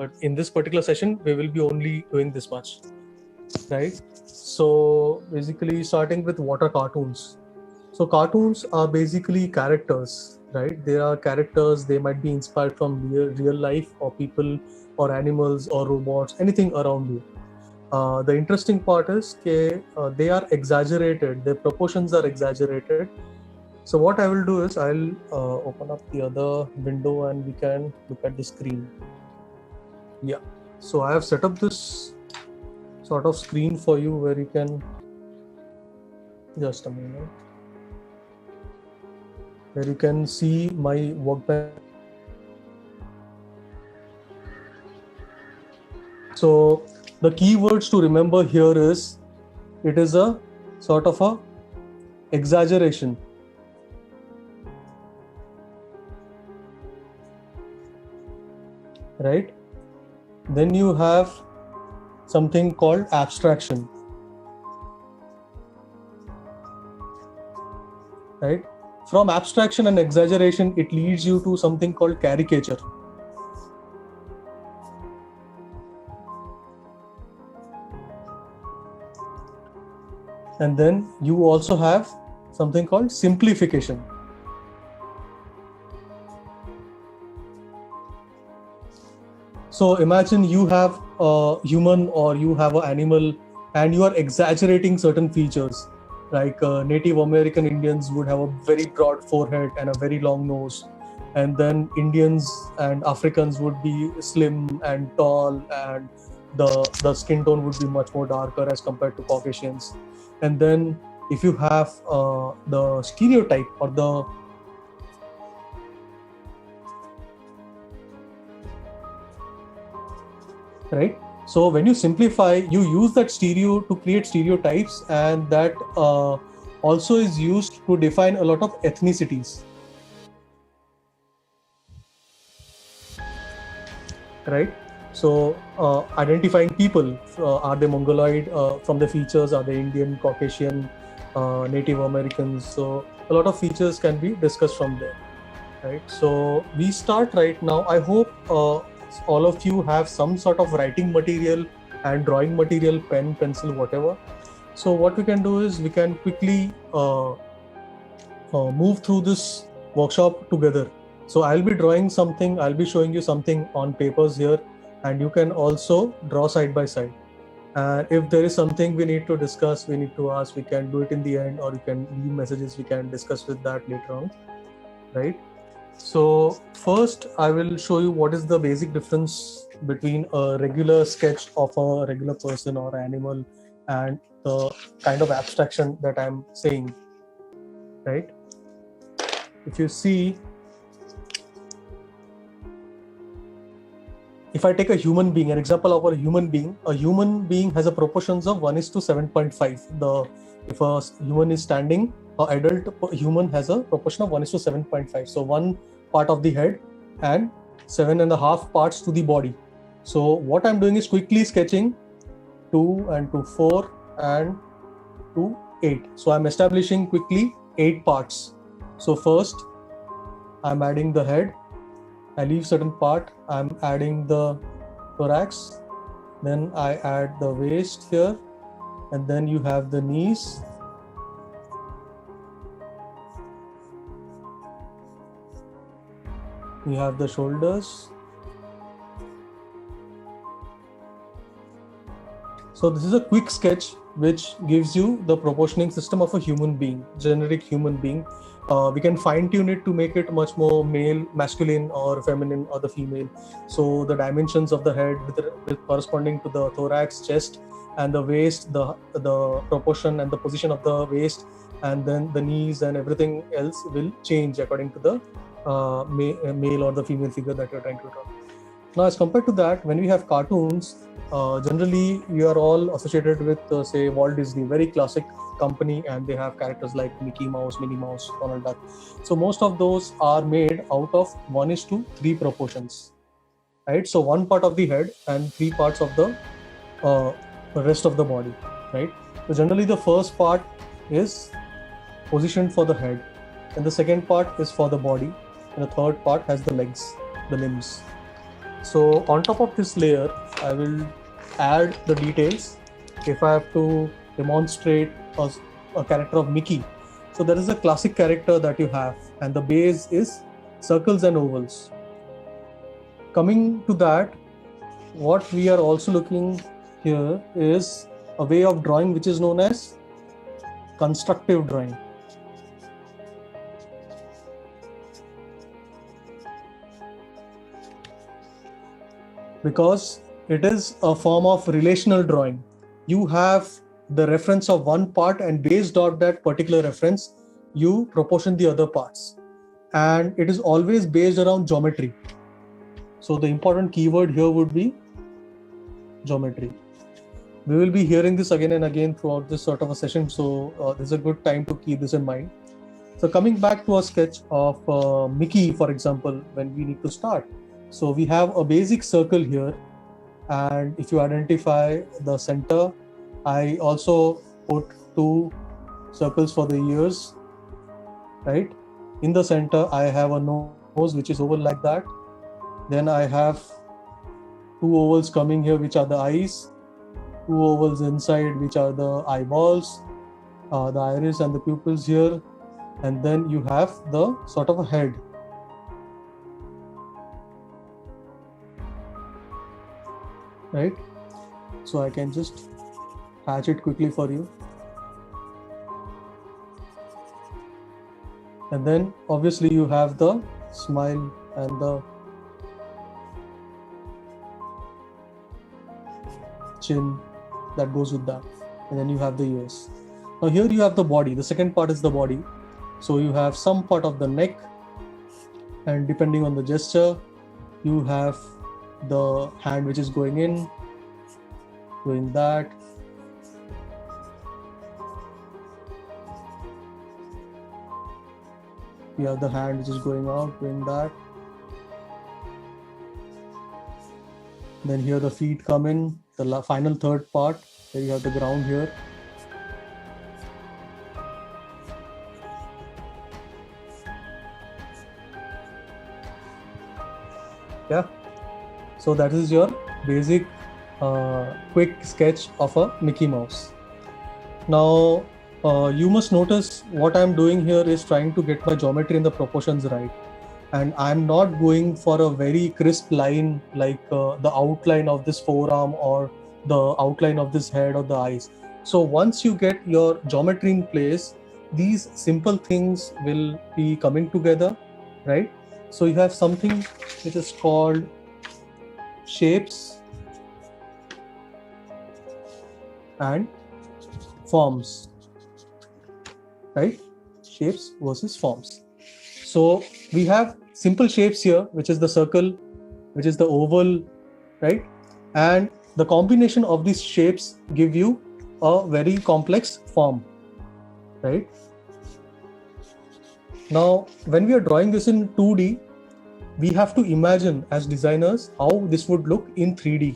but in this particular session, we will be only doing this much, right? So basically starting with what are cartoons? So cartoons are basically characters, right? They are characters, they might be inspired from real life or people or animals or robots, anything around you. The interesting part is they are exaggerated, their proportions are exaggerated. So what I will do is I'll open up the other window and we can look at the screen. Yeah, so I have set up this sort of screen for you where you can, just a minute, where you can see my workbench. So the keywords to remember here is, it is a sort of a exaggeration. Right? Then you have something called abstraction. Right? From abstraction and exaggeration, it leads you to something called caricature. And then you also have something called simplification. So imagine you have a human or you have an animal and you are exaggerating certain features. Like Native American Indians would have a very broad forehead and a very long nose. And then Indians and Africans would be slim and tall, and the skin tone would be much more darker as compared to Caucasians. And then if you have the stereotype or the right? So when you simplify, you use that stereo to create stereotypes, and that also is used to define a lot of ethnicities. Right? So identifying people, are they Mongoloid from the features, are they Indian, Caucasian, Native Americans? So a lot of features can be discussed from there. Right? So we start right now. I hope all of you have some sort of writing material and drawing material, pen, pencil, whatever. So what we can do is we can quickly move through this workshop together. So I'll be drawing something, I'll be showing you something on papers here, and you can also draw side by side. And if there is something we need to discuss, we need to ask, we can do it in the end, or you can leave messages, we can discuss with that later on, right? So first I will show you what is the basic difference between a regular sketch of a regular person or animal and the kind of abstraction that I'm saying, right? If you see, if I take a human being, an example of a human being has a proportions of 1:7.5. If a human is standing, an adult human has a proportion of 1:7.5. So 1 part of the head and 7.5 parts to the body. So what I'm doing is quickly sketching 2 and 2, 4 and 2, 8. So I'm establishing quickly 8 parts. So first I'm adding the head, I leave certain part, I'm adding the thorax, then I add the waist here, and then you have the knees, you have the shoulders. So this is a quick sketch which gives you the proportioning system of a human being, generic human being. We can fine tune it to make it much more male, masculine, or feminine, or the female. So the dimensions of the head with corresponding to the thorax, chest, and the waist, the proportion and the position of the waist, and then the knees and everything else will change according to the male or the female figure that you're trying to draw. Now, as compared to that, when we have cartoons, generally you are all associated with say Walt Disney, very classic company, and they have characters like Mickey Mouse, Minnie Mouse, Donald Duck. So most of those are made out of 1:3 proportions, right? So 1 part of the head and 3 parts of the rest of the body, right? So generally the first part is positioned for the head, and the second part is for the body, and the third part has the legs, the limbs, So on top of this layer, I will add the details. If I have to demonstrate a character of Mickey, so there is a classic character that you have, and the base is circles and ovals. Coming to that, what we are also looking here is a way of drawing which is known as constructive drawing. Because it is a form of relational drawing. You have the reference of one part, and based on that particular reference, you proportion the other parts. And it is always based around geometry. So the important keyword here would be geometry. We will be hearing this again and again throughout this sort of a session, so this is a good time to keep this in mind. So coming back to a sketch of Mickey, for example, when we need to start. So we have a basic circle here, and if you identify the center, I also put 2 circles for the ears, right? In the center, I have a nose which is oval like that. Then I have 2 ovals coming here, which are the eyes, 2 ovals inside, which are the eyeballs, the iris and the pupils here, and then you have the sort of a head. Right? So I can just hatch it quickly for you. And then obviously you have the smile and the chin that goes with that. And then you have the ears. Now here you have the body. The second part is the body. So you have some part of the neck, and depending on the gesture, you have the hand which is going in, doing that. You have the hand which is going out, doing that. Then here the feet come in, the final third part, where you have the ground here. Yeah, so that is your basic quick sketch of a Mickey Mouse. Now you must notice what I'm doing here is trying to get my geometry and the proportions right, and I'm not going for a very crisp line like the outline of this forearm or the outline of this head or the eyes. So once you get your geometry in place, these simple things will be coming together, right? So you have something which is called shapes and forms, right? Shapes versus forms. So we have simple shapes here, which is the circle, which is the oval, right? And the combination of these shapes give you a very complex form, right? Now, when we are drawing this in 2D, we have to imagine as designers how this would look in 3D,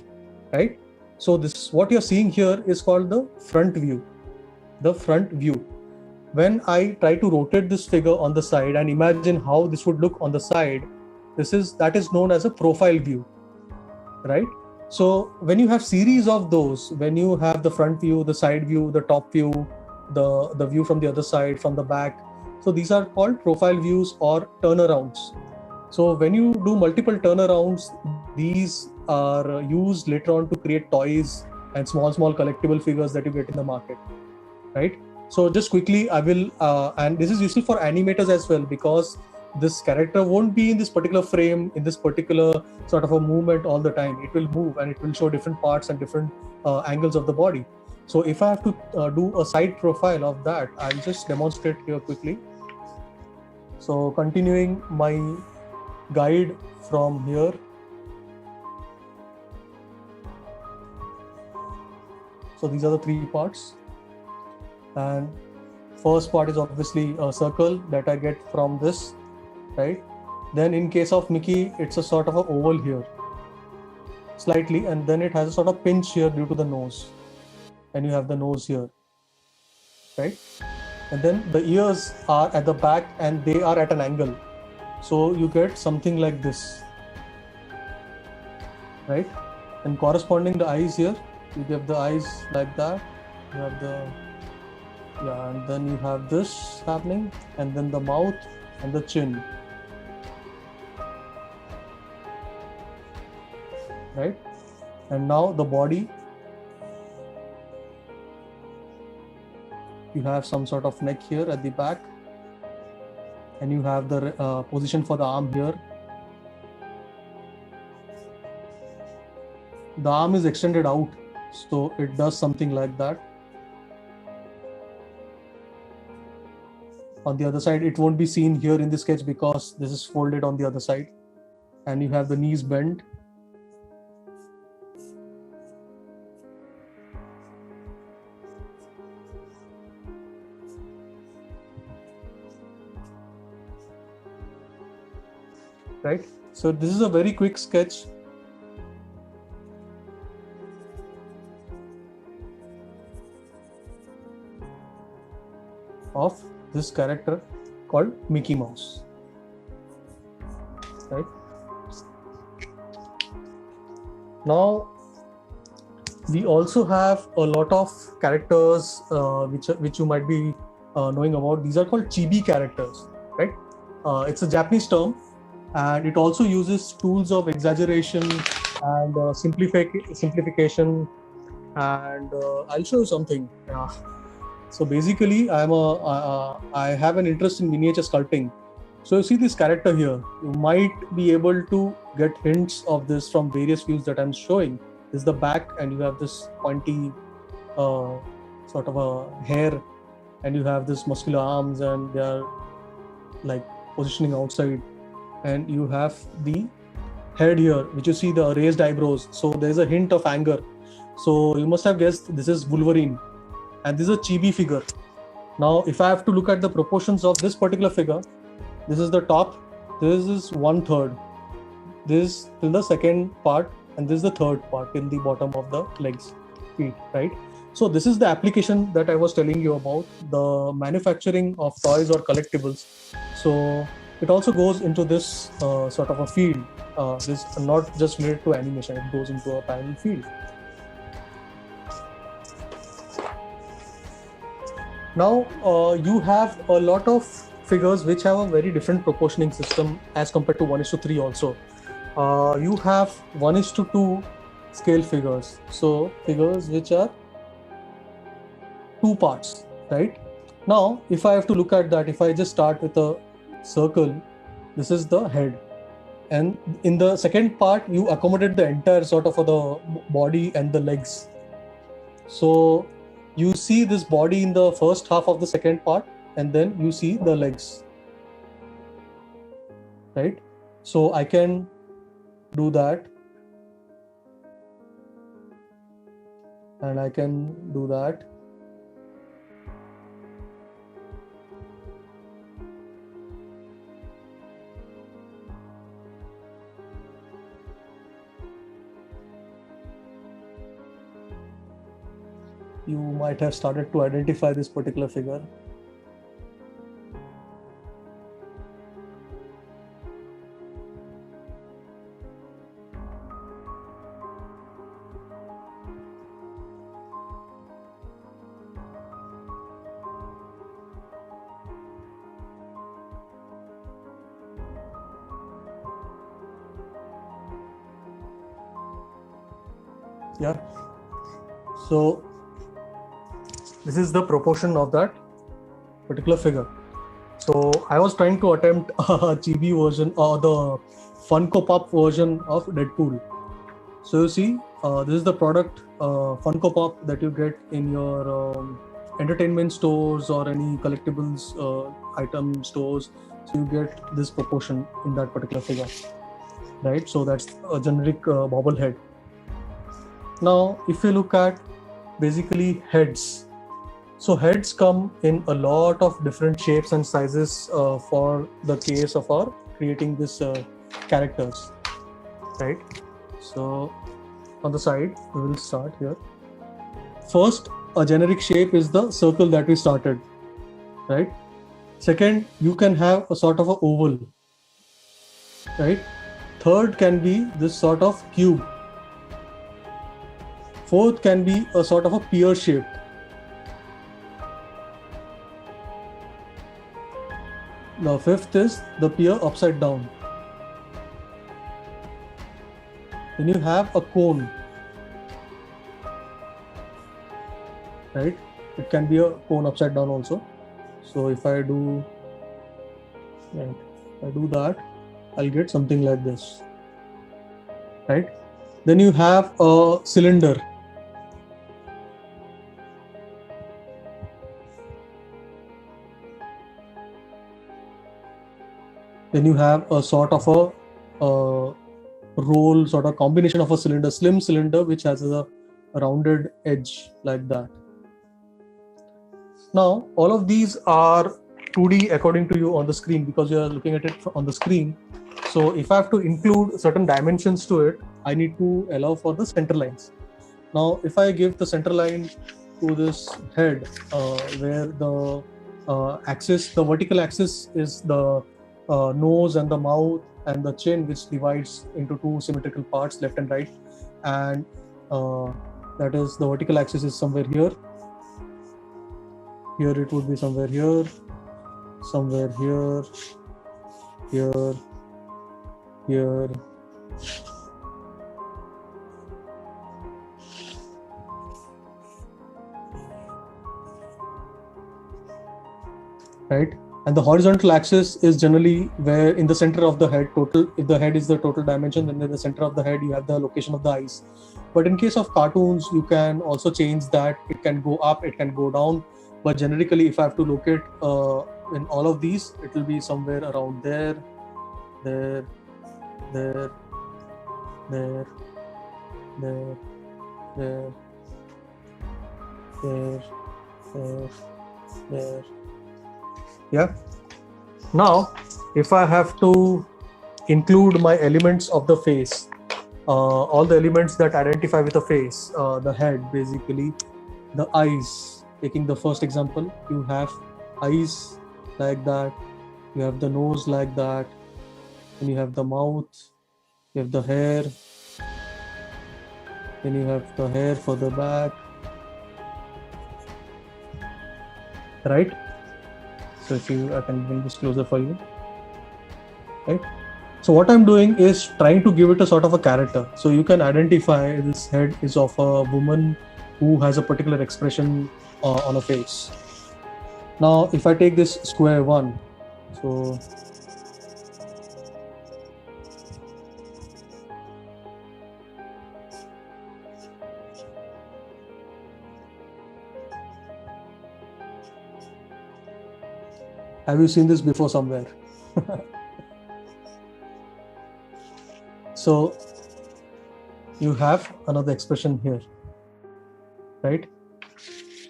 right? So this, what you're seeing here is called the front view. The front view. When I try to rotate this figure on the side and imagine how this would look on the side, that is known as a profile view, right? So when you have series of those, when you have the front view, the side view, the top view, the view from the other side, from the back, so these are called profile views or turnarounds. So when you do multiple turnarounds, these are used later on to create toys and small collectible figures that you get in the market, right? So just quickly, I will, and this is useful for animators as well, because this character won't be in this particular frame, in this particular sort of a movement all the time. It will move and it will show different parts and different angles of the body. So if I have to do a side profile of that, I'll just demonstrate here quickly. So continuing my guide from here. So these are the 3 parts. And first part is obviously a circle that I get from this, right? Then in case of Mickey, it's a sort of an oval here, slightly, and then it has a sort of pinch here due to the nose. And you have the nose here, right? And then the ears are at the back and they are at an angle. So you get something like this. right? And corresponding the eyes here, you give the eyes like that. You have the, yeah, and then you have this happening, and then the mouth and the chin, right? And now the body, you have some sort of neck here at the back, and you have the position for the arm here. The arm is extended out, so it does something like that. On the other side, it won't be seen here in the sketch because this is folded on the other side, and you have the knees bent. Right? So this is a very quick sketch of this character called Mickey Mouse. Right? Now, we also have a lot of characters which you might be knowing about. These are called chibi characters, right? It's a Japanese term, and it also uses tools of exaggeration and simplification. And I'll show you something. So basically, I have an interest in miniature sculpting. So you see this character here. You might be able to get hints of this from various views that I'm showing. This is the back, and you have this pointy sort of a hair, and you have this muscular arms, and they are like positioning outside. And you have the head here, which you see the raised eyebrows. So there's a hint of anger. So you must have guessed this is Wolverine. And this is a chibi figure. Now, if I have to look at the proportions of this particular figure, this is the top, this is 1/3, this is till the second part, and this is the third part till the bottom of the legs, feet, right? So this is the application that I was telling you about, the manufacturing of toys or collectibles. So it also goes into this sort of a field. This is not just related to animation, it goes into a parallel field. Now, you have a lot of figures which have a very different proportioning system as compared to 1:3 also. You have 1:2 scale figures. So figures which are 2 parts, right? Now, if I have to look at that, if I just start with a circle, this is the head. And in the second part, you accommodate the entire sort of the body and the legs. So you see this body in the first half of the second part, and then you see the legs, right? So I can do that, and I can do that. You might have started to identify this particular figure. Yeah. So this is the proportion of that particular figure. So I was trying to attempt a chibi version or the Funko Pop version of Deadpool. So you see, this is the product Funko Pop that you get in your entertainment stores or any collectibles item stores. So you get this proportion in that particular figure, right? So that's a generic bobblehead. Now, if you look at basically heads, so heads come in a lot of different shapes and sizes for the case of our creating this characters, right? So on the side, we will start here. First, a generic shape is the circle that we started, right? Second, you can have a sort of a oval, right? Third can be this sort of cube. Fourth can be a sort of a pear shape. The fifth is the pear upside down. Then you have a cone, right? It can be a cone upside down also. So if I do that, I'll get something like this, right? Then you have a cylinder. Then you have a sort of a roll, sort of combination of a cylinder, slim cylinder, which has a rounded edge like that. Now, all of these are 2D according to you on the screen because you are looking at it on the screen. So if I have to include certain dimensions to it, I need to allow for the center lines. Now, if I give the center line to this head, where the axis, the vertical axis is the nose and the mouth and the chin, which divides into two symmetrical parts, left and right, and that is the vertical axis is somewhere here. Here it would be somewhere here, somewhere here, here, here. Right? And the horizontal axis is generally where in the center of the head, if the head is the total dimension, then in the center of the head you have the location of the eyes. But in case of cartoons, you can also change that. It can go up, it can go down. But generically, if I have to locate in all of these, it will be somewhere around there, there, there, there, there, there, there, there, there. Yeah. Now, if I have to include my elements of the face, all the elements that identify with the face, the head, basically, the eyes. Taking the first example, you have eyes like that, you have the nose like that, and you have the mouth, you have the hair, then you have the hair for the back, right? So if I can bring this closer for you, right? So what I'm doing is trying to give it a sort of a character. So you can identify this head is of a woman who has a particular expression on a face. Now, if I take this square one, so have you seen this before somewhere? So you have another expression here, right?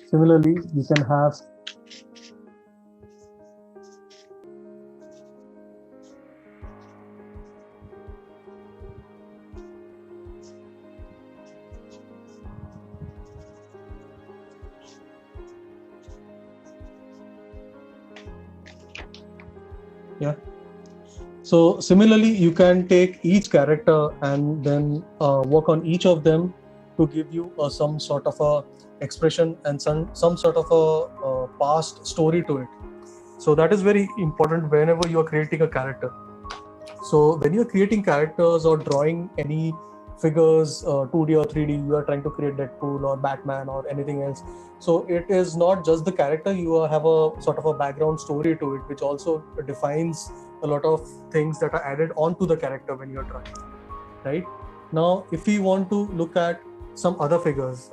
Similarly, you can have yeah. So similarly, you can take each character and then work on each of them to give you some sort of a expression and some sort of a past story to it. So that is very important whenever you are creating a character. So when you are creating characters or drawing any figures, 2D or 3D, you are trying to create Deadpool or Batman or anything else. So it is not just the character, you have a sort of a background story to it, which also defines a lot of things that are added onto the character when you're drawing, right? Now, if we want to look at some other figures,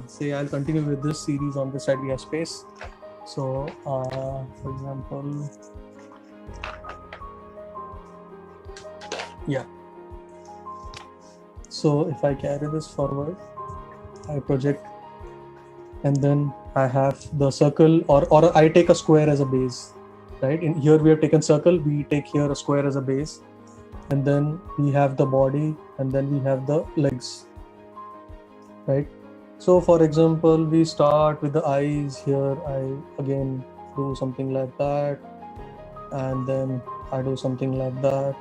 say I'll continue with this series. On this side we have space. So, for example, yeah. So if I carry this forward, I project, and then I have the circle, or I take a square as a base, right? In here we have taken circle, we take here a square as a base, and then we have the body, and then we have the legs, right? So for example, we start with the eyes here. I again do something like that, and then I do something like that.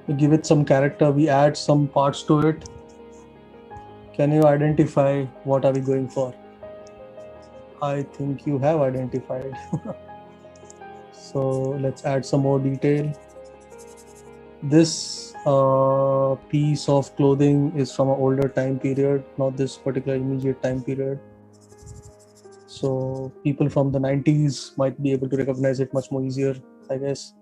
We give it some character, we add some parts to it. Can you identify what are we going for? I think you have identified. So let's add some more detail. This piece of clothing is from an older time period, not this particular immediate time period. So people from the 90s might be able to recognize it much more easier, I guess.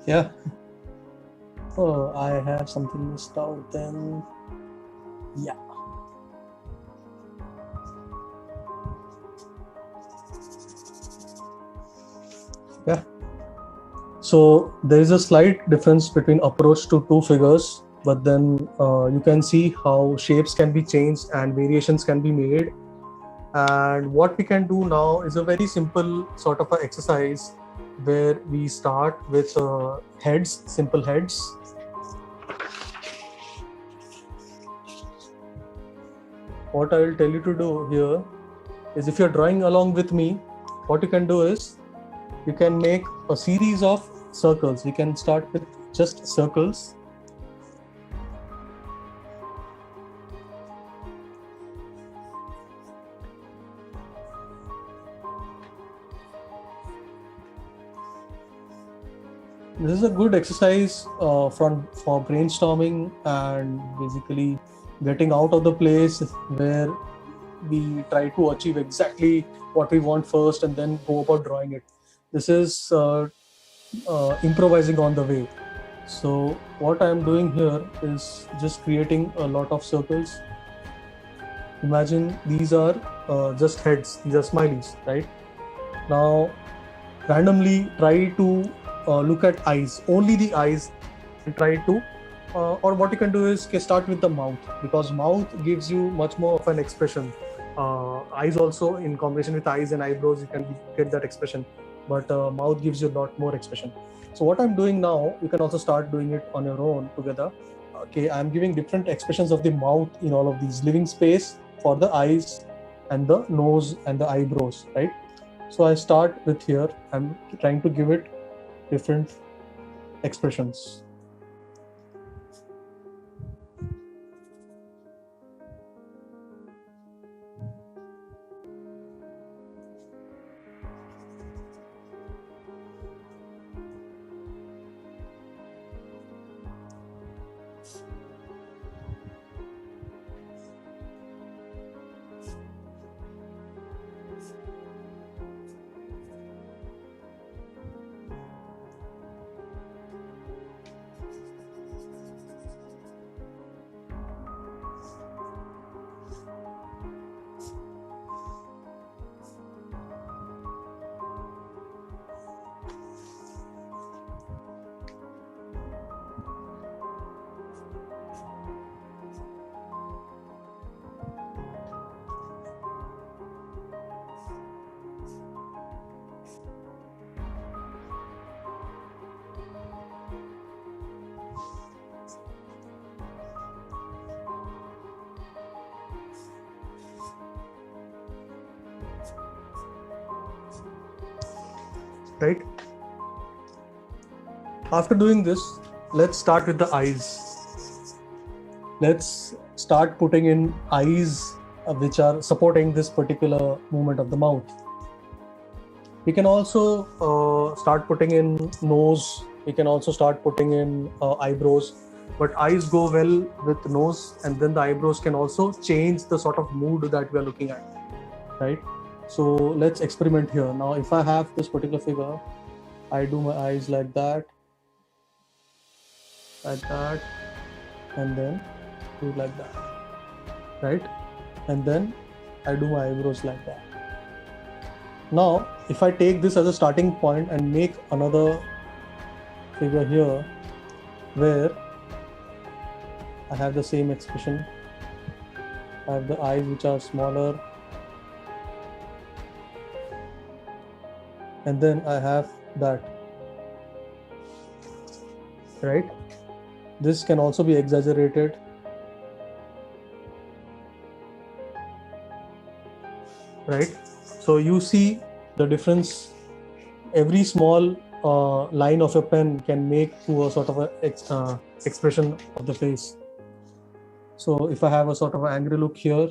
Yeah. Oh, I have something missed out then. Yeah. Yeah. So there is a slight difference between approach to two figures, but then you can see how shapes can be changed and variations can be made. And what we can do now is a very simple sort of an exercise where we start with heads, simple heads. What I will tell you to do here is, if you're drawing along with me, what you can do is you can make a series of circles. We can start with just circles. This is a good exercise for brainstorming and basically getting out of the place where we try to achieve exactly what we want first and then go about drawing it. This is improvising on the way. So what I am doing here is just creating a lot of circles. Imagine these are just heads, these are smileys, right? Now randomly try to look at eyes, only the eyes, and try to or what you can do is start with the mouth, because mouth gives you much more of an expression. Eyes also, in combination with eyes and eyebrows, you can get that expression, but mouth gives you a lot more expression. So what I'm doing now, you can also start doing it on your own together. Okay, I'm giving different expressions of the mouth in all of these, leaving space for the eyes and the nose and the eyebrows, right? So I start with here, I'm trying to give it different expressions. Right? After doing this, let's start with the eyes. Let's start putting in eyes which are supporting this particular movement of the mouth. We can also start putting in nose. We can also start putting in eyebrows, but eyes go well with nose, and then the eyebrows can also change the sort of mood that we are looking at, right? So let's experiment here. Now, if I have this particular figure, I do my eyes like that, and then do like that, right? And then I do my eyebrows like that. Now, if I take this as a starting point and make another figure here where I have the same expression, I have the eyes which are smaller, and then I have that, right? This can also be exaggerated, right? So you see the difference. Every small line of a pen can make to a sort of a expression of the face. So if I have a sort of an angry look here,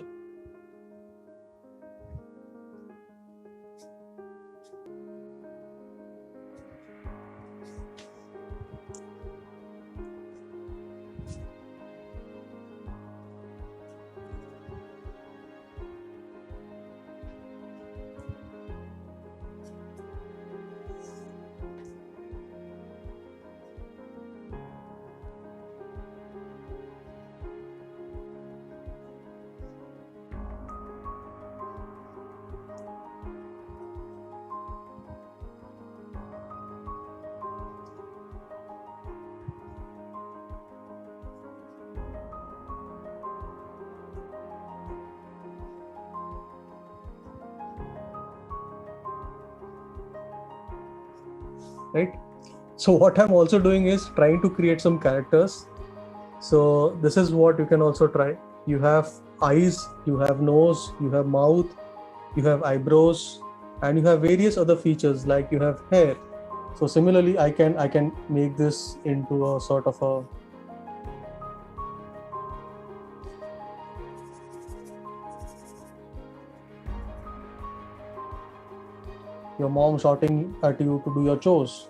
right? So what I'm also doing is trying to create some characters. So this is what you can also try. You have eyes, you have nose, you have mouth, you have eyebrows, and you have various other features like you have hair. So similarly, I can make this into a sort of a your mom shouting at you to do your chores.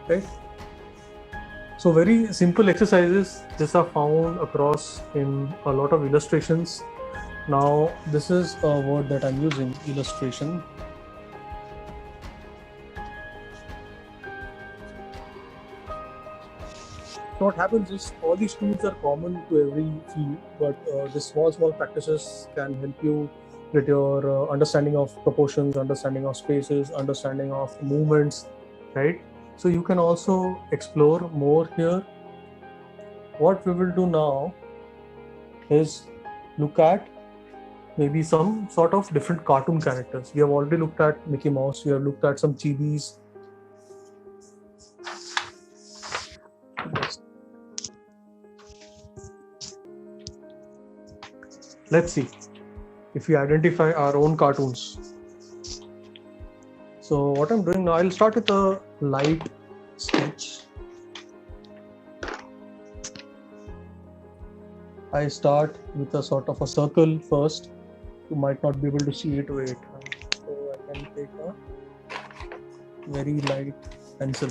Right? So very simple exercises. These are found across in a lot of illustrations. Now this is a word that I'm using, illustration. So what happens is all these tools are common to every field, but the small practices can help you with your understanding of proportions, understanding of spaces, understanding of movements, right? So you can also explore more here. What we will do now is look at maybe some sort of different cartoon characters. We have already looked at Mickey Mouse, we have looked at some chibis. Let's see if we identify our own cartoons. So what I'm doing now, I'll start with a light sketch. I start with a sort of a circle first. You might not be able to see it. Wait. So I can take a very light pencil.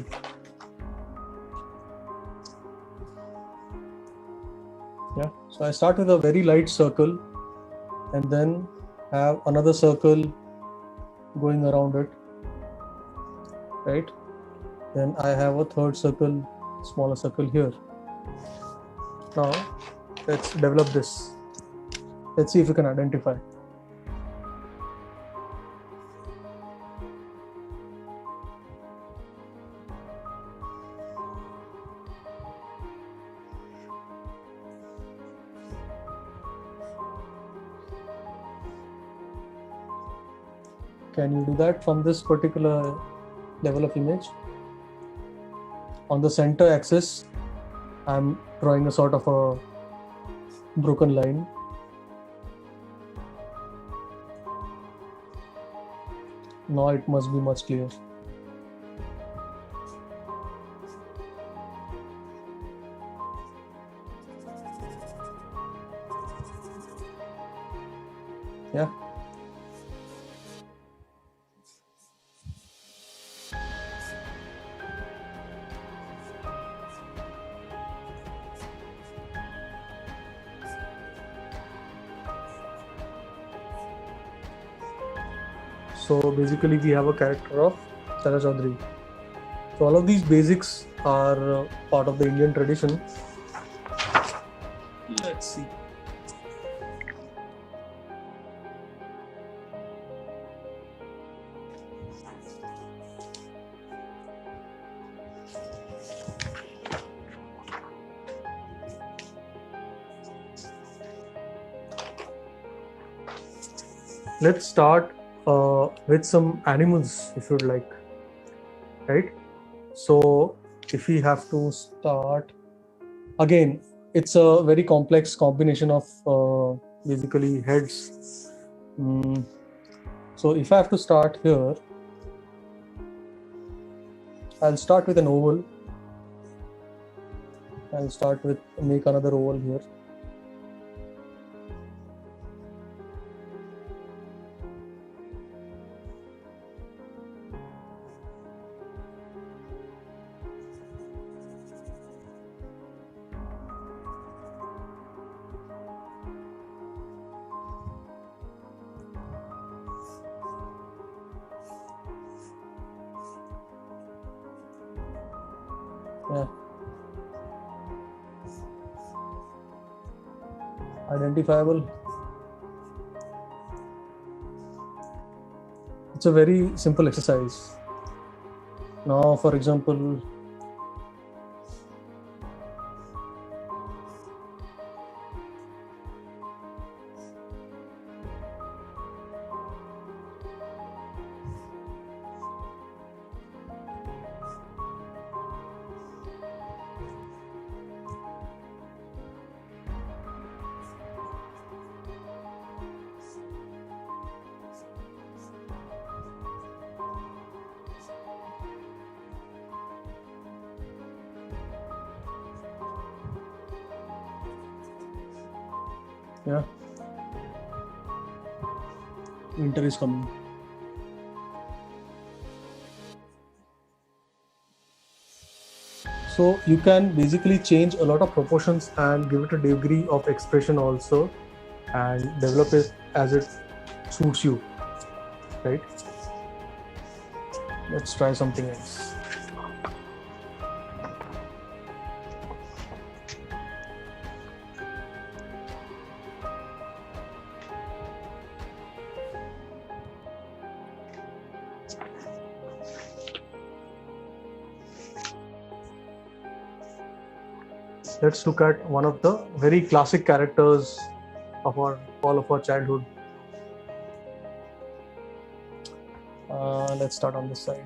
Yeah. So I start with a very light circle and then have another circle going around it. Right. Then I have a third circle, smaller circle here. Now let's develop this. Let's see if we can identify. Can you do that from this particular level of image? On the center axis, I'm drawing a sort of a broken line. Now it must be much clearer. Yeah. So basically, we have a character of Chacha Chaudhary. So all of these basics are part of the Indian tradition. Let's see. Let's start with some animals, if you'd like. Right? So if we have to start again, it's a very complex combination of basically heads. So if I have to start here, I'll start with an oval. I'll start with make another oval here. Yeah. Identifiable. It's a very simple exercise. Now, for example, yeah, winter is coming. So you can basically change a lot of proportions and give it a degree of expression also, and develop it as it suits you, right? Let's try something else. Let's look at one of the very classic characters of all of our childhood. Let's start on this side.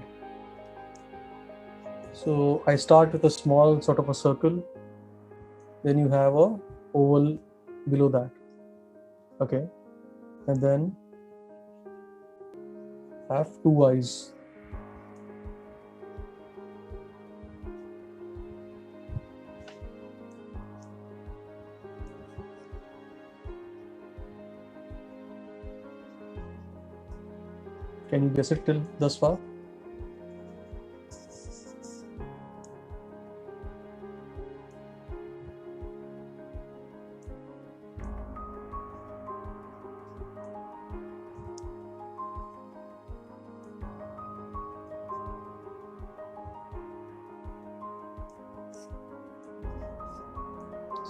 So I start with a small sort of a circle. Then you have a oval below that. Okay, and then have two eyes. Can you guess it till thus far?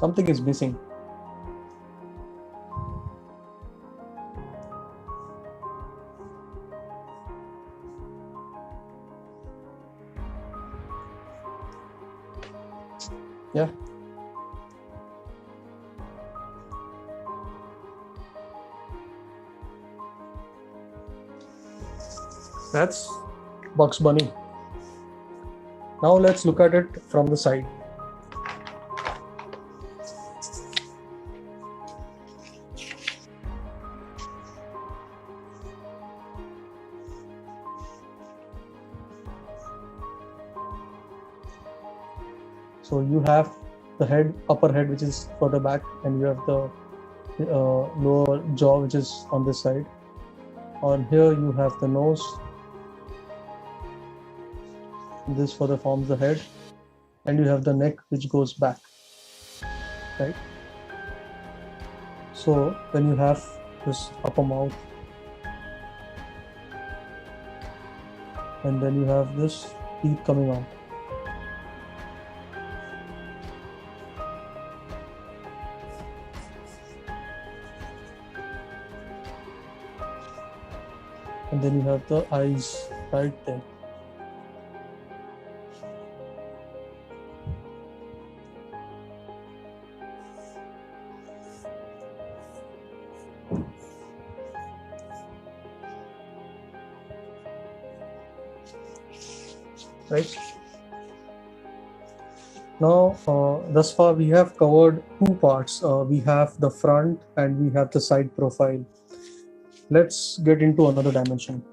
Something is missing. Yeah. That's Bugs Bunny. Now let's look at it from the side. So you have the head, upper head, which is further back, and you have the lower jaw, which is on this side. On here you have the nose. This further forms the head, and you have the neck, which goes back, right? So when you have this upper mouth, and then you have this teeth coming out. And then you have the eyes right there. Right? Now, thus far we have covered two parts. We have the front and we have the side profile. Let's get into another dimension.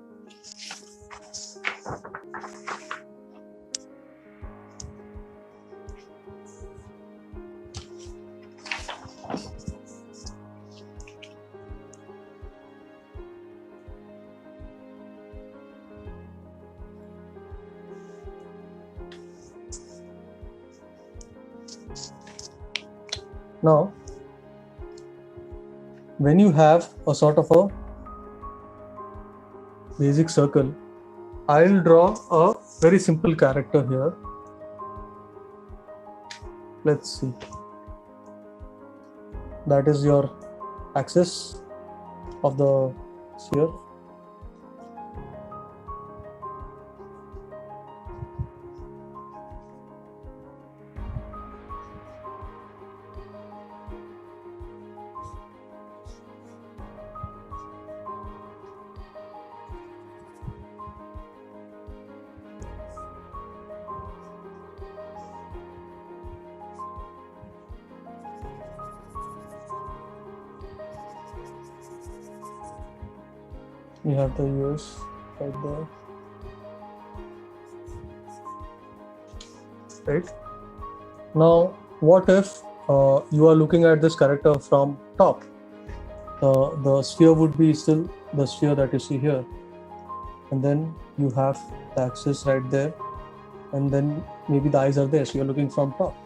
Now, when you have a sort of a basic circle, I'll draw a very simple character here. Let's see. That is your axis of the sphere. You have the ears right there. Right? Now, what if you are looking at this character from top? The sphere would be still the sphere that you see here. And then you have the axis right there. And then maybe the eyes are there, so you're looking from top.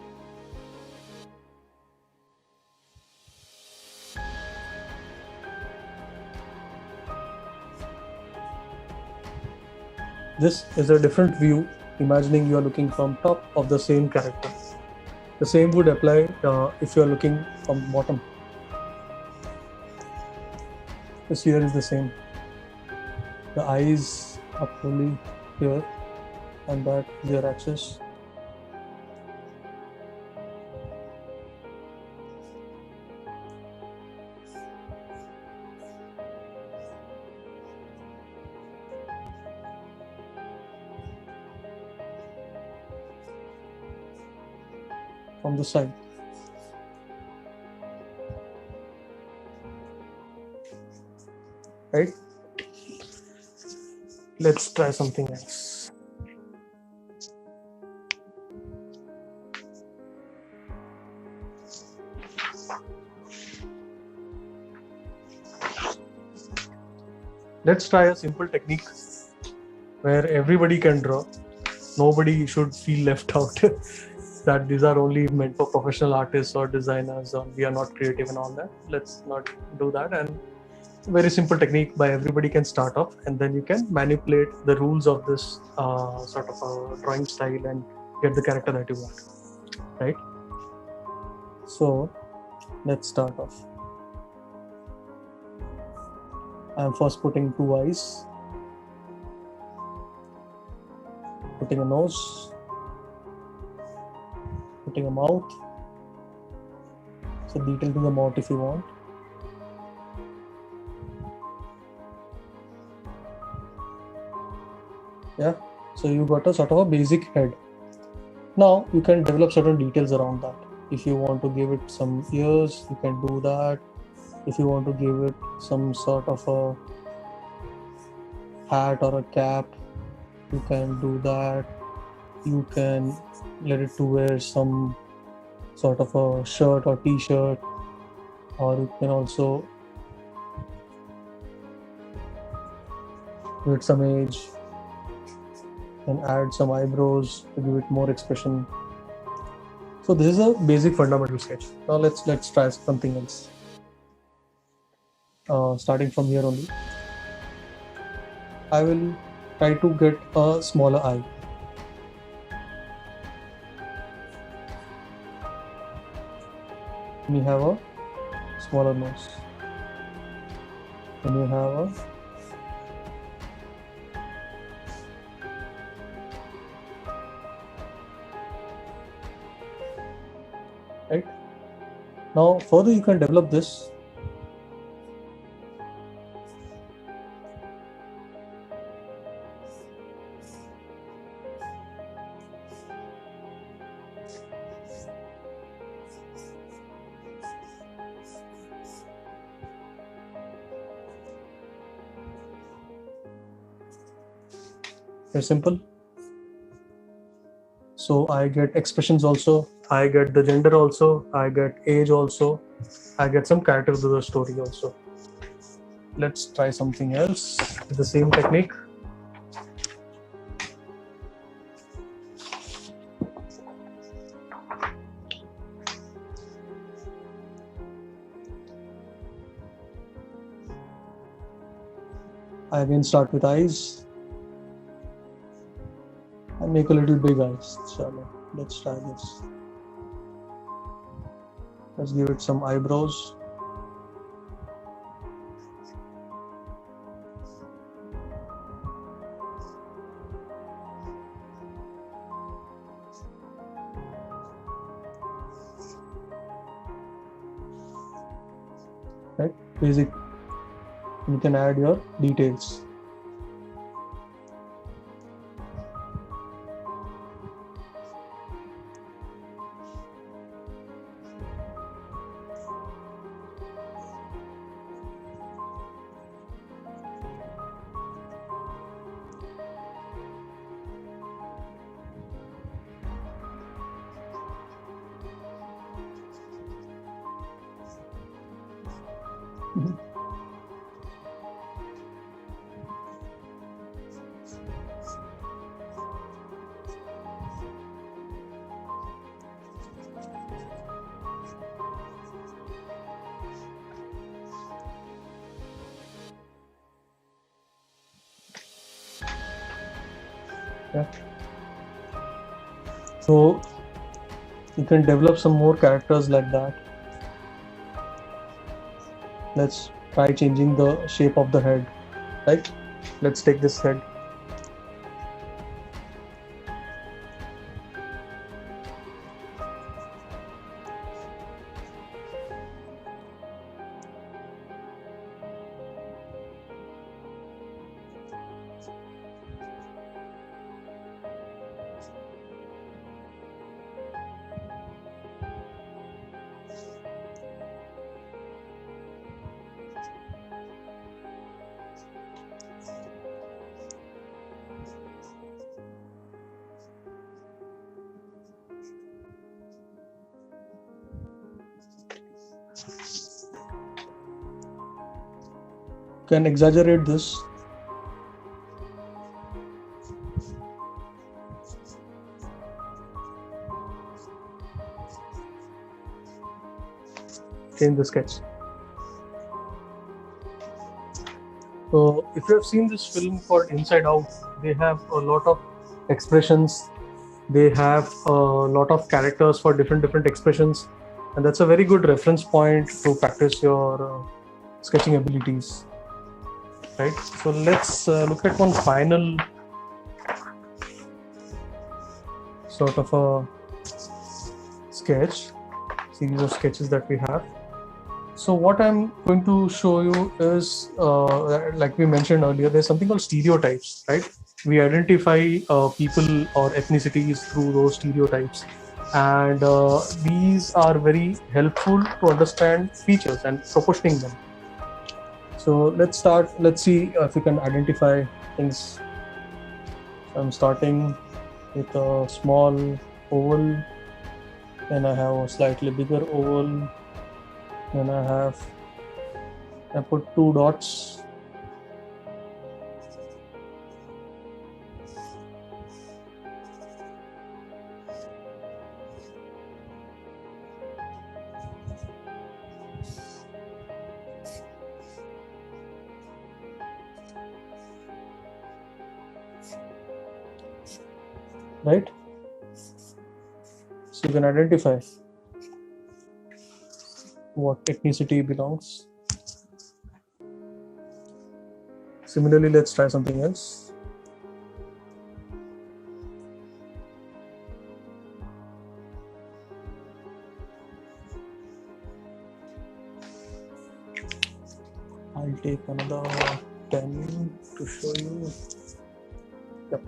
This is a different view, imagining you are looking from top of the same character. The same would apply if you are looking from bottom. The sphere is the same. The eyes are fully here, and that is your axis. From the side. Right? Let's try something else. Let's try a simple technique where everybody can draw. Nobody should feel left out. That these are only meant for professional artists or designers, or we are not creative and all that. Let's not do that. And it's a very simple technique by everybody can start off, and then you can manipulate the rules of this sort of a drawing style and get the character that you want. Right? So let's start off. I'm first putting two eyes, putting a nose, putting a mouth. So detail to the mouth if you want. Yeah, so you got a sort of a basic head. Now you can develop certain details around that. If you want to give it some ears, you can do that. If you want to give it some sort of a hat or a cap, you can do that. You can let it to wear some sort of a shirt or t-shirt, or you can also give it some age and add some eyebrows to give it more expression. So this is a basic fundamental sketch. Now let's try something else. Starting from here only, I will try to get a smaller eye. And you have a smaller nose. And you have a right. Now further you can develop this. Very simple. So I get expressions also, I get the gender also, I get age also, I get some characters to the story also. Let's try something else with the same technique. I again start with eyes. I make a little big eyes. Chalo, let's try this. Let's give it some eyebrows. Right, basic. You can add your details. Yeah. So you can develop some more characters like that. Let's try changing the shape of the head, right? Let's take this head. Can exaggerate this. Change the sketch. So if you have seen this film called Inside Out, they have a lot of expressions. They have a lot of characters for different expressions, and that's a very good reference point to practice your sketching abilities. Right. So let's look at one final sort of a sketch, series of sketches that we have. So what I'm going to show you is, like we mentioned earlier, there's something called stereotypes, right? We identify people or ethnicities through those stereotypes. And these are very helpful to understand features and proportioning them. So let's start, let's see if we can identify things. So I'm starting with a small oval, then I have a slightly bigger oval, then I put 2 dots. right? So you can identify what ethnicity belongs. Similarly, let's try something else. I'll take another 10 to show you. Yep.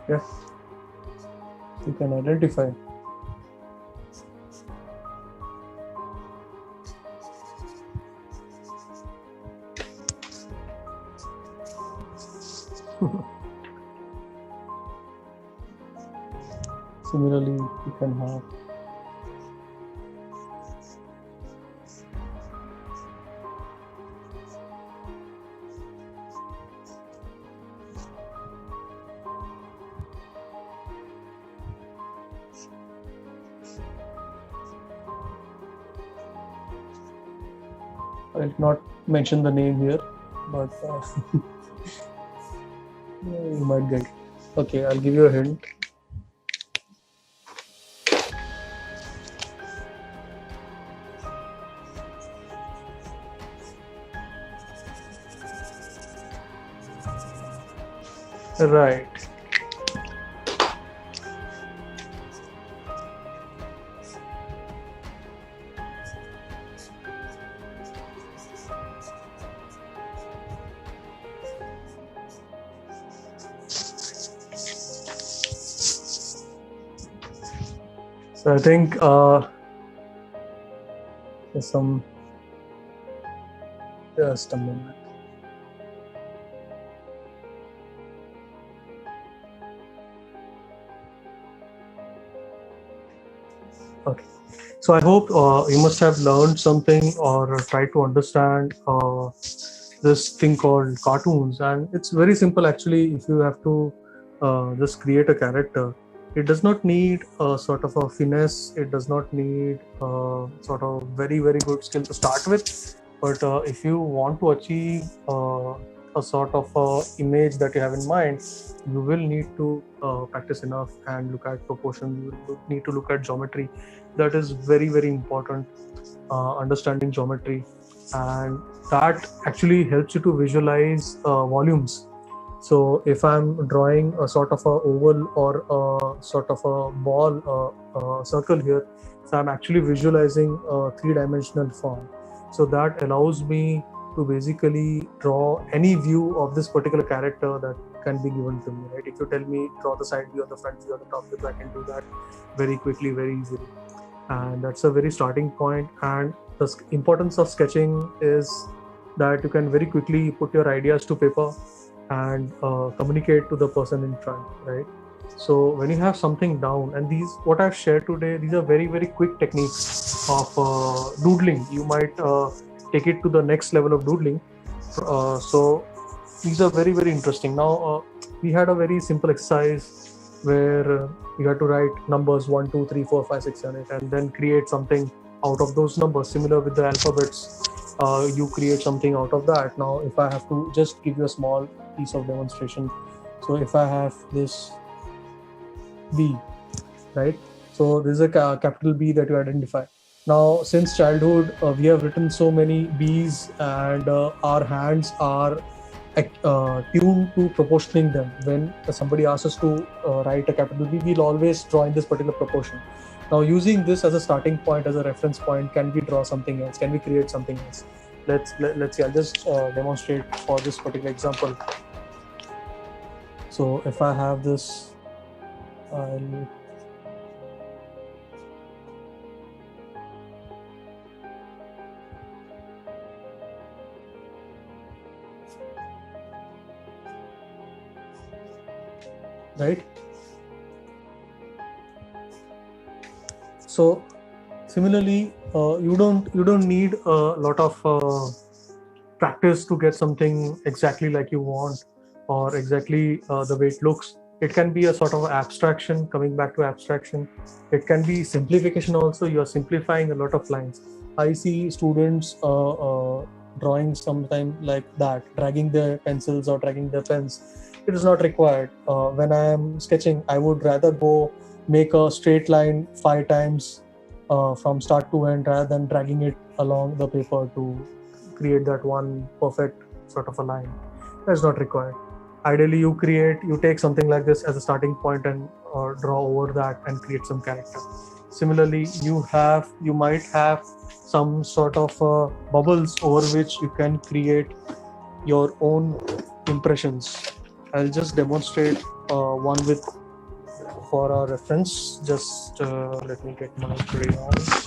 Yeah, you can identify. Similarly, you can have I'll not mention the name here, but you might get. Okay, I'll give you a hint. Right. So I think there's some. Just a moment. Okay. So I hope you must have learned something or tried to understand this thing called cartoons, and it's very simple actually. If you have to just create a character, it does not need a sort of a finesse. It does not need sort of very good skill to start with. But if you want to achieve a sort of image that you have in mind, you will need to practice enough and look at proportion. You will need to look at geometry. That is very important. Understanding geometry, and that actually helps you to visualize volumes. So if I'm drawing a sort of a oval or a sort of a ball circle here, so I'm actually visualizing a three-dimensional form. So that allows me to basically draw any view of this particular character that can be given to me, right? If you tell me draw the side view or the front view or the top view, I can do that very quickly, very easily. And that's a very starting point. And the importance of sketching is that you can very quickly put your ideas to paper and communicate to the person in front, right? So when you have something down, and these what I've shared today, these are very quick techniques of doodling. You might take it to the next level of doodling. So these are very interesting. Now we had a very simple exercise where you had to write numbers 1 2 3 4 5 6 7 8 and then create something out of those numbers. Similar with the alphabets, you create something out of that. Now if I have to just give you a small piece of demonstration, so if I have this B, right? So this is a capital B that you identify. Now since childhood we have written so many B's, and our hands are tuned to proportioning them. When somebody asks us to write a capital B, we'll always draw in this particular proportion. Now using this as a starting point, as a reference point, can we draw something else? Can we create something else? Let's see. I'll just demonstrate for this particular example. So if I have this, I'll right. So similarly, you don't need a lot of practice to get something exactly like you want or exactly the way it looks. It can be a sort of abstraction. Coming back to abstraction, it can be simplification also. You are simplifying a lot of lines. I see students drawing sometime like that, dragging their pencils or dragging their pens. It is not required. When I am sketching, I would rather go make a straight line 5 times from start to end rather than dragging it along the paper to create that one perfect sort of a line. That's not required. Ideally, you take something like this as a starting point and draw over that and create some character. Similarly, you might have some sort of bubbles over which you can create your own impressions. I'll just demonstrate one with for our reference. Just let me get my crayons.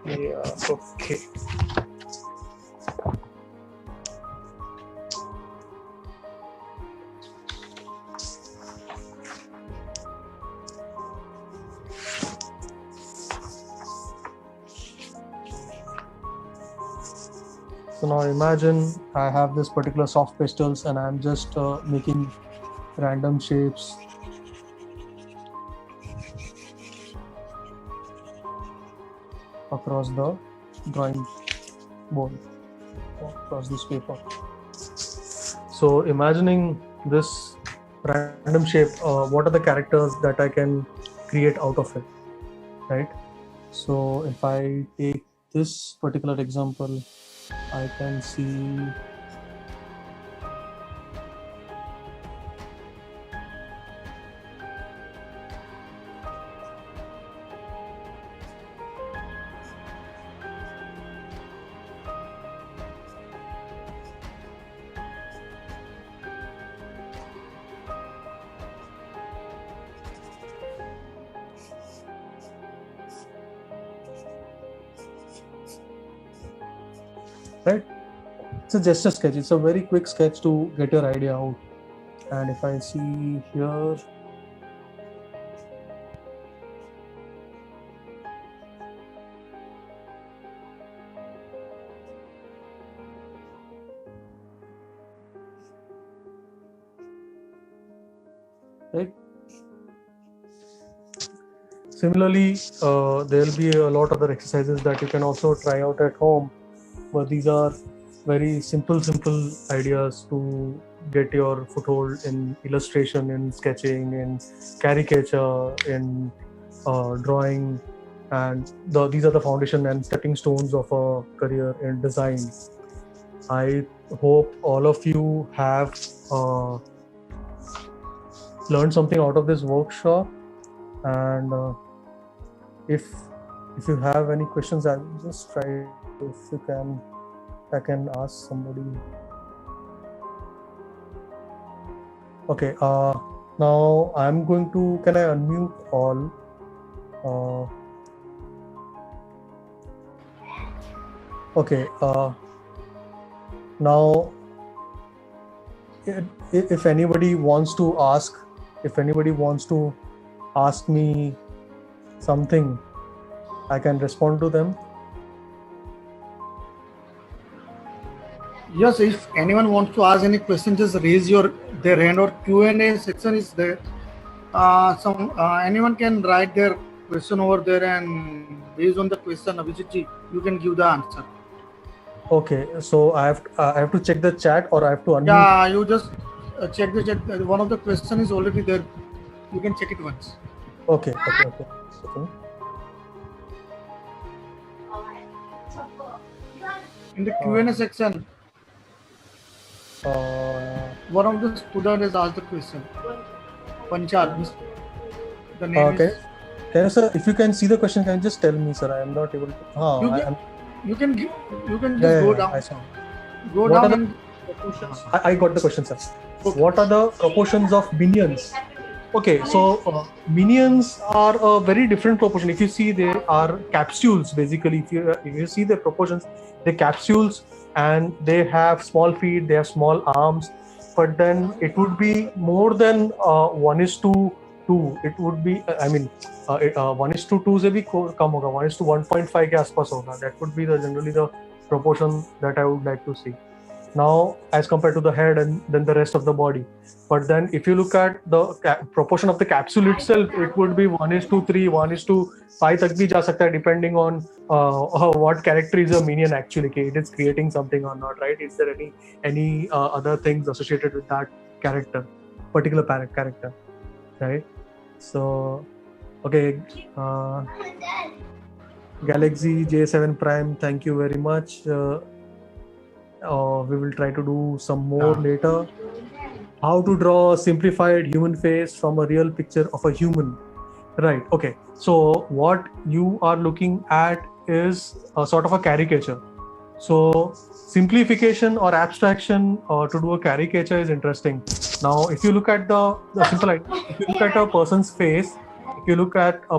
Yeah, okay. So now imagine I have this particular soft pastels and I'm just making random shapes. Across the drawing board, across this paper. So imagining this random shape, what are the characters that I can create out of it, right? So if I take this particular example, I can see right. It's just a sketch. It's a very quick sketch to get your idea out. And if I see here, right. Similarly, there will be a lot of other exercises that you can also try out at home, but these are very simple ideas to get your foothold in illustration, in sketching, in caricature, in drawing, and these are the foundation and stepping stones of a career in design. I hope all of you have learned something out of this workshop, and if you have any questions, I'll just try. If you can, I can ask somebody. Okay. Now I'm going to. Can I unmute all? Okay. Now, if anybody wants to ask, me something, I can respond to them. Yes, if anyone wants to ask any question, just raise their hand, or Q&A section is there. Anyone can write their question over there, and based on the question, Abhijit, you can give the answer. Okay, so I have to check the chat, or I have to unmute? Yeah, you just check the chat. One of the question is already there. You can check it once. Okay. In the Q&A section, one of the students has asked the question. Panchal. The name is. Can you, sir, if you can see the question, can you just tell me, sir? I am not able to. You can just go down. I saw. Go down and. I got the question, sir. Okay. What are the proportions of minions? Okay, so minions are a very different proportion. If you see, they are capsules. Basically, if you see the proportions, they're capsules, and they have small feet, they have small arms. But then it would be more than 1:2 to 2, it would be, 1:2 से भी कम होगा, 1:1.5 के आसपास होगा. That would be generally the proportion that I would like to see. Now, as compared to the head and then the rest of the body. But then if you look at the proportion of the capsule itself, it would be 1:3, 1:5 तक भी जा सकता है, depending on what character is a minion actually. It is creating something or not, right? Is there any other things associated with that particular character, right? So, okay, Galaxy J7 Prime, thank you very much. We will try to do some more later. How to draw a simplified human face from a real picture of a human. Right, okay. So what you are looking at is a sort of a caricature. So simplification or abstraction to do a caricature is interesting. Now, if you look at the simple idea, if you look at a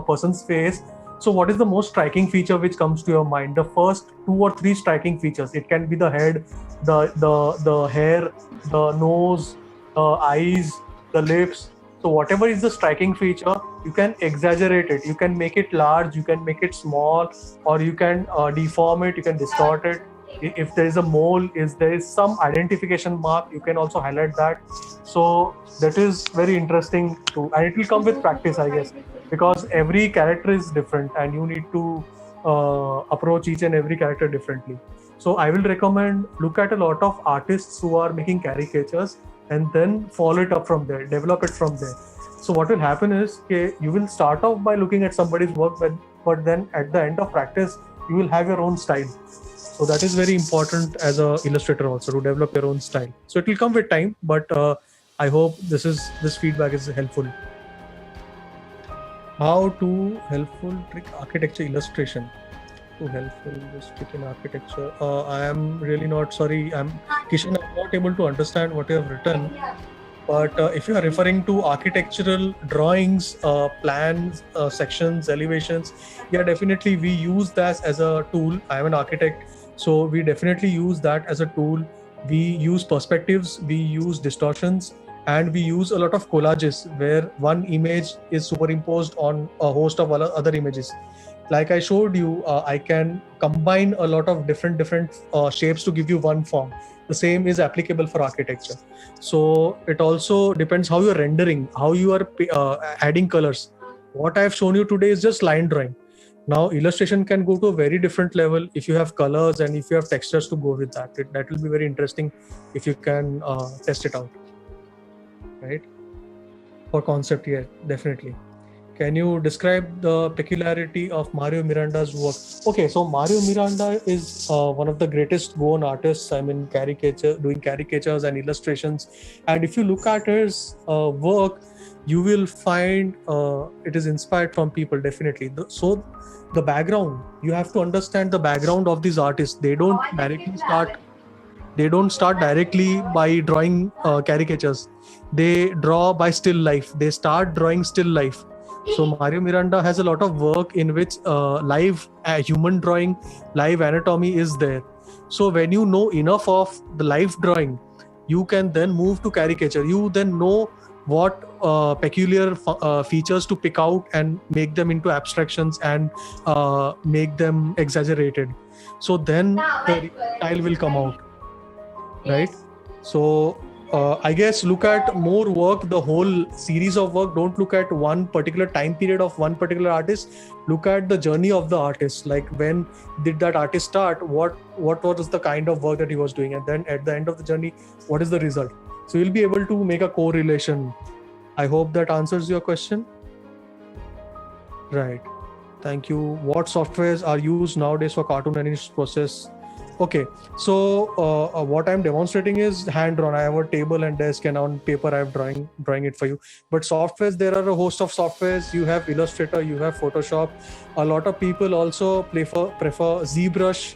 person's face, so what is the most striking feature which comes to your mind? The first 2 or 3 striking features. It can be the head, the hair, the nose, the eyes, the lips. So whatever is the striking feature, you can exaggerate it. You can make it large, you can make it small, or you can deform it, you can distort it. If there is a mole, if there is some identification mark, you can also highlight that. So that is very interesting too, and it will come with practice, I guess, because every character is different and you need to approach each and every character differently. So I will recommend, look at a lot of artists who are making caricatures and then follow it up from there, develop it from there. So what will happen is, you will start off by looking at somebody's work, but then at the end of practice, you will have your own style. So that is very important as an illustrator also, to develop your own style. So it will come with time, but I hope this feedback is helpful. How to helpful trick architecture illustration? To helpful this trick in architecture. I am really not sorry. Kishan, I'm not able to understand what you have written. But if you are referring to architectural drawings, plans, sections, elevations, yeah, definitely we use that as a tool. I am an architect, so we definitely use that as a tool. We use perspectives, we use distortions, and we use a lot of collages where one image is superimposed on a host of other images. Like I showed you, I can combine a lot of different shapes to give you one form. The same is applicable for architecture. So it also depends how you're rendering, how you are adding colors. What I've shown you today is just line drawing. Now illustration can go to a very different level if you have colors and if you have textures to go with that. That will be very interesting if you can test it out. Right? For concept, yeah, definitely. Can you describe the peculiarity of Mario Miranda's work? Okay, so Mario Miranda is one of the greatest Goan artists. I mean, doing caricatures and illustrations. And if you look at his work, you will find it is inspired from people, definitely. So the background, you have to understand the background of these artists. They don't start directly by drawing caricatures. They draw by still life. They start drawing still life. So Mario Miranda has a lot of work in which live human drawing, live anatomy is there. So when you know enough of the live drawing, you can then move to caricature. You then know what peculiar features to pick out and make them into abstractions and make them exaggerated. So then the style will come out, right? So I guess look at more work, the whole series of work. Don't look at one particular time period of one particular artist. Look at the journey of the artist. Like, when did that artist start? What was the kind of work that he was doing? And then at the end of the journey, what is the result? So you'll be able to make a correlation. I hope that answers your question. Right. Thank you. What softwares are used nowadays for cartoon animation process? Okay, so what I'm demonstrating is hand drawn. I have a table and desk, and on paper I'm drawing it for you. But softwares, there are a host of softwares. You have Illustrator, you have Photoshop. A lot of people also prefer ZBrush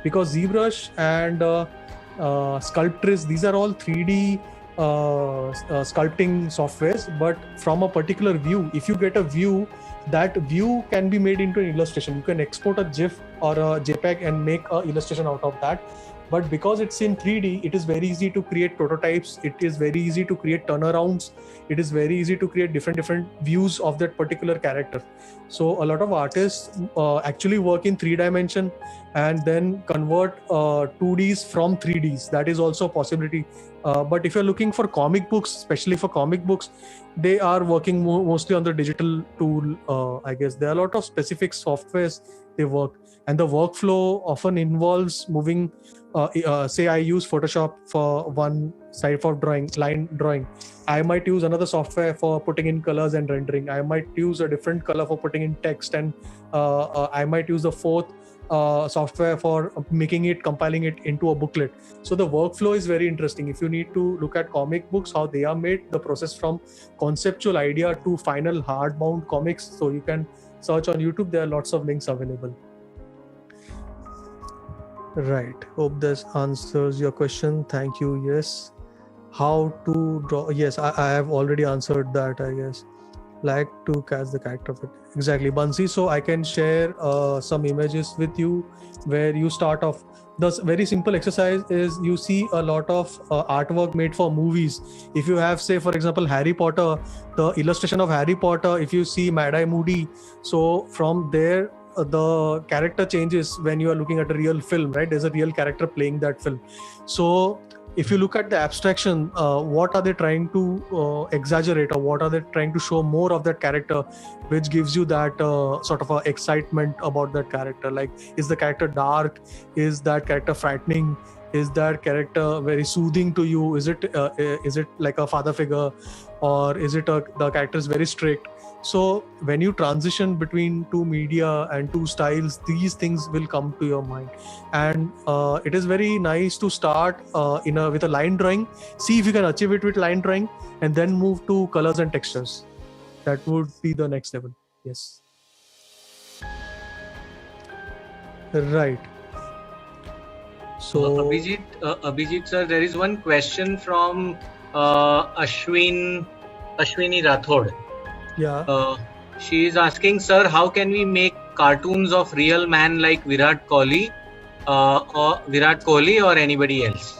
because ZBrush and Sculptris, these are all 3D sculpting softwares. But from a particular view, if you get a view, that view can be made into an illustration. You can export a GIF or a JPEG and make a illustration out of that. But because it's in 3D, it is very easy to create prototypes. It is very easy to create turnarounds. It is very easy to create different views of that particular character. So a lot of artists actually work in 3 dimension and then convert 2Ds from 3Ds. That is also a possibility. But if you're looking for comic books, especially for comic books, they are working mostly on the digital tool. I guess there are a lot of specific softwares they work, and the workflow often involves moving. Say I use Photoshop for one side for line drawing. I might use another software for putting in colors and rendering. I might use a different color for putting in text, and I might use a fourth software for compiling it into a booklet. So the workflow is very interesting. If you need to look at comic books, how they are made, the process from conceptual idea to final hardbound comics, so you can search on YouTube. There are lots of links available. Right. Hope this answers your question. Thank you. Yes. How to draw? Yes, I have already answered that, I guess. Like to catch the character of it. Exactly, Bansi. So I can share some images with you where you start off. The very simple exercise is you see a lot of artwork made for movies. If you have, say, for example, Harry Potter, the illustration of Harry Potter, if you see Mad-Eye Moody, so from there, the character changes when you are looking at a real film, right? There's a real character playing that film. So if you look at the abstraction, what are they trying to exaggerate, or what are they trying to show more of that character, which gives you that sort of excitement about that character? Like, is the character dark? Is that character frightening? Is that character very soothing to you? Is it like a father figure, or is it the character is very strict? So when you transition between two media and two styles, these things will come to your mind. And it is very nice to start with a line drawing. See if you can achieve it with line drawing, and then move to colors and textures. That would be the next level. Yes. Right. So Abhijit sir, there is one question from Ashwini Rathod. Yeah. She is asking, sir, how can we make cartoons of real man like Virat Kohli or anybody else?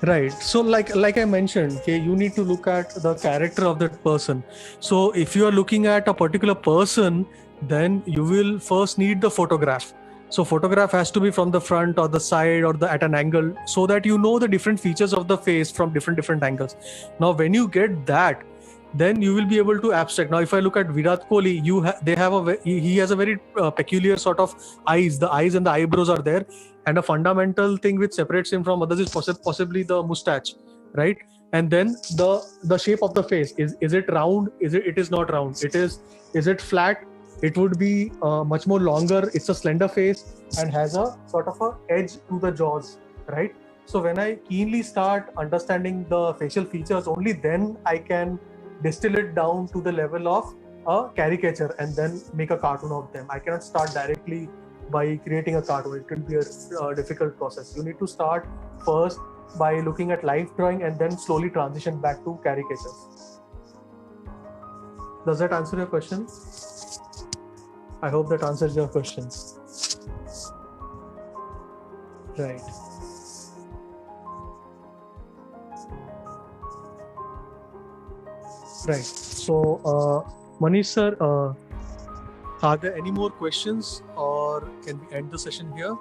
Right. So like I mentioned, okay, you need to look at the character of that person. So if you are looking at a particular person, then you will first need the photograph. So photograph has to be from the front or the side or at an angle, so that you know the different features of the face from different angles. Now, when you get that, then you will be able to abstract. Now, if I look at Virat Kohli, he has a very peculiar sort of eyes. The eyes and the eyebrows are there, and a fundamental thing which separates him from others is possibly the mustache, right? And then the shape of the face is it round? It is not round. Is it flat? It would be much more longer. It's a slender face and has a sort of a edge to the jaws, right? So when I keenly start understanding the facial features, only then I can distill it down to the level of a caricature and then make a cartoon of them. I cannot start directly by creating a cartoon. It will be a difficult process. You need to start first by looking at live drawing and then slowly transition back to caricature. Does that answer your question? I hope that answers your question. Right. Right. So, Manish sir, are there any more questions, or can we end the session here?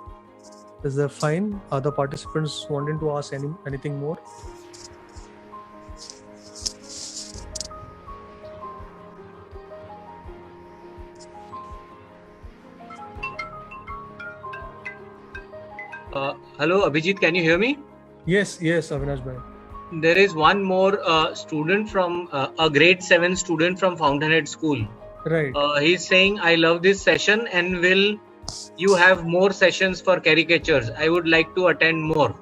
Is that fine? Are the participants wanting to ask anything more? Hello, Abhijit, can you hear me? Yes, Avinash bhai. There is one more student from a grade 7 student from Fountainhead School. Right. He's saying, I love this session, and will you have more sessions for caricatures? I would like to attend more.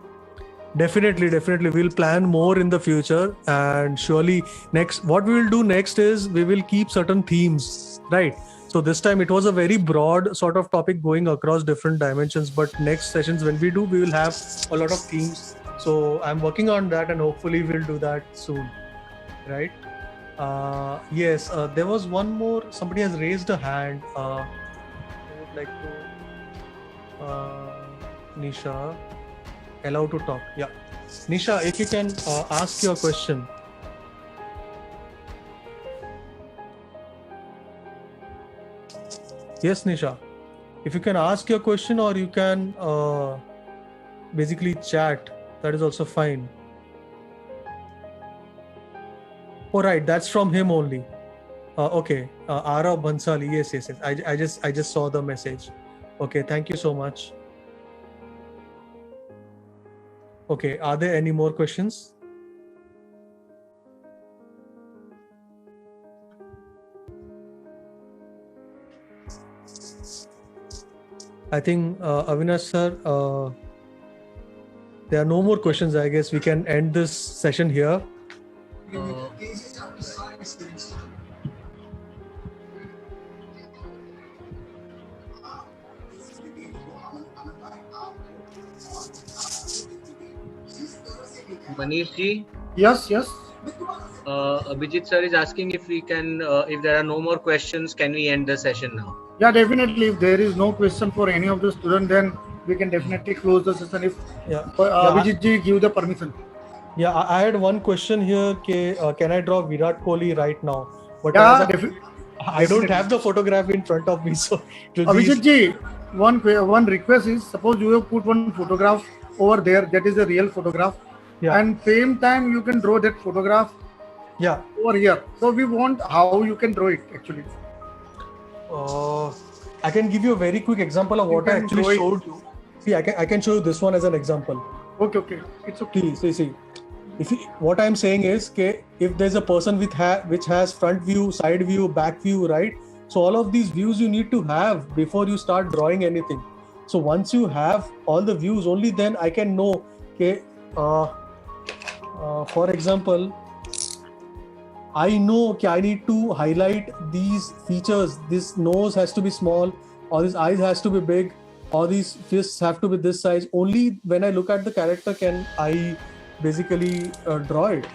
Definitely. We'll plan more in the future, and surely what we will do next is we will keep certain themes, right? So this time it was a very broad sort of topic going across different dimensions, but next sessions when we will have a lot of themes. So I'm working on that, and hopefully we'll do that soon, right? Yes, there was one more. Somebody has raised a hand. I would like to. Nisha, allow to talk. Yeah. Nisha, if you can ask your question. Yes, Nisha. If you can ask your question or you can basically chat, that is also fine. Oh, right. That's from him only. Okay. Ara Bansali. Yes, yes, yes. I just saw the message. Okay. Thank you so much. Okay. Are there any more questions? I think Avinash sir, there are no more questions. I guess we can end this session here. Manish ji, Yes, yes. Abhijit sir is asking if we can, if there are no more questions, can we end the session now? Yeah, definitely. If there is no question for any of the student, then we can definitely close the session if Abhijit ji give the permission. Yeah, I had one question here. Can I draw Virat Kohli right now? But Yeah, I don't have the photograph in front of me, so Abhijit ji, one request is, suppose you have put one photograph over there, that is a real photograph, and same time you can draw that photograph over here. So we want how you can draw it actually. I can give you a very quick example of what I actually showed you. See, I can show you this one as an example. Okay, it's okay. See. What I'm saying is, if there's a person which has front view, side view, back view, right? So all of these views you need to have before you start drawing anything. So once you have all the views, only then I can know. For example, I know I need to highlight these features. This nose has to be small, or this eyes has to be big, or these fists have to be this size. Only when I look at the character can I basically draw it.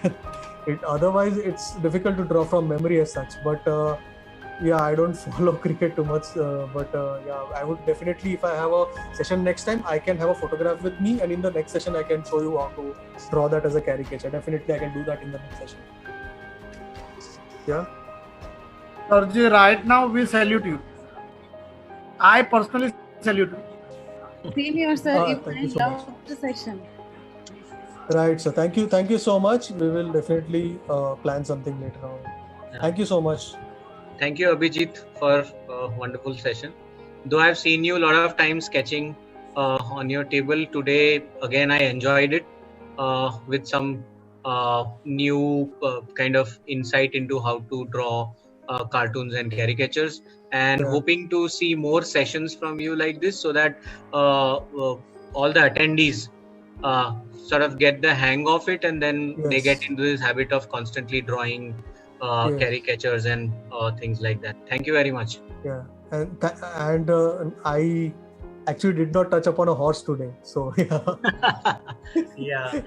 Otherwise it's difficult to draw from memory as such. But I don't follow cricket too much. I would definitely, if I have a session next time, I can have a photograph with me, and in the next session I can show you how to draw that as a caricature. Definitely I can do that in the next session. Yeah. Sarji, right now we salute you. I personally salute you. Same here, sir. Thank you so love the session. Right, so thank you so much. We will definitely plan something later on. Thank you so much. Thank you, Abhijit, for a wonderful session. Though I've seen you a lot of times sketching on your table, today again I enjoyed it with some new kind of insight into how to draw cartoons and caricatures, and hoping to see more sessions from you like this, so that all the attendees sort of get the hang of it, and then they get into this habit of constantly drawing caricatures and things like that. Thank you very much. Yeah, and I actually did not touch upon a horse today, so yeah.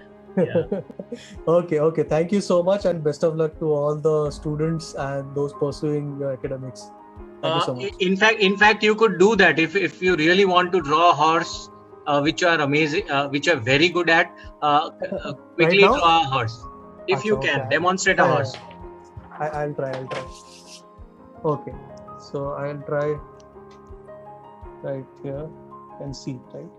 Okay. Thank you so much, and best of luck to all the students and those pursuing academics. Thank you so much. In fact, you could do that if you really want to draw a horse, which are amazing, which are very good at. Quickly right draw a horse if you can. Demonstrate a horse. I'll try. Okay, so I'll try right here and see, right?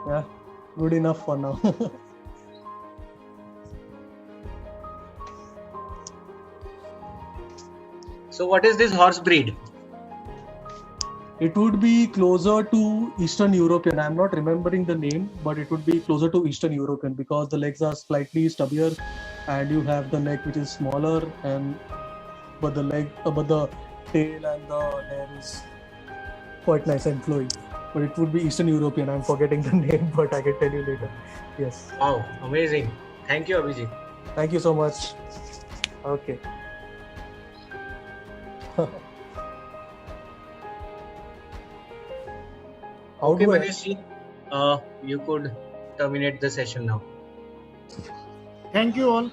Yeah, good enough for now. So what is this horse breed? It would be closer to Eastern European. I'm not remembering the name, but it would be closer to Eastern European because the legs are slightly stubbier, and you have the neck which is smaller, but the tail and the hair is quite nice and flowy. but it would be Eastern European. I'm forgetting the name, but I can tell you later. Yes. Wow, amazing. Thank you, Abhijit. Thank you so much. Okay. Okay, Manishji, you could terminate the session now. Thank you all.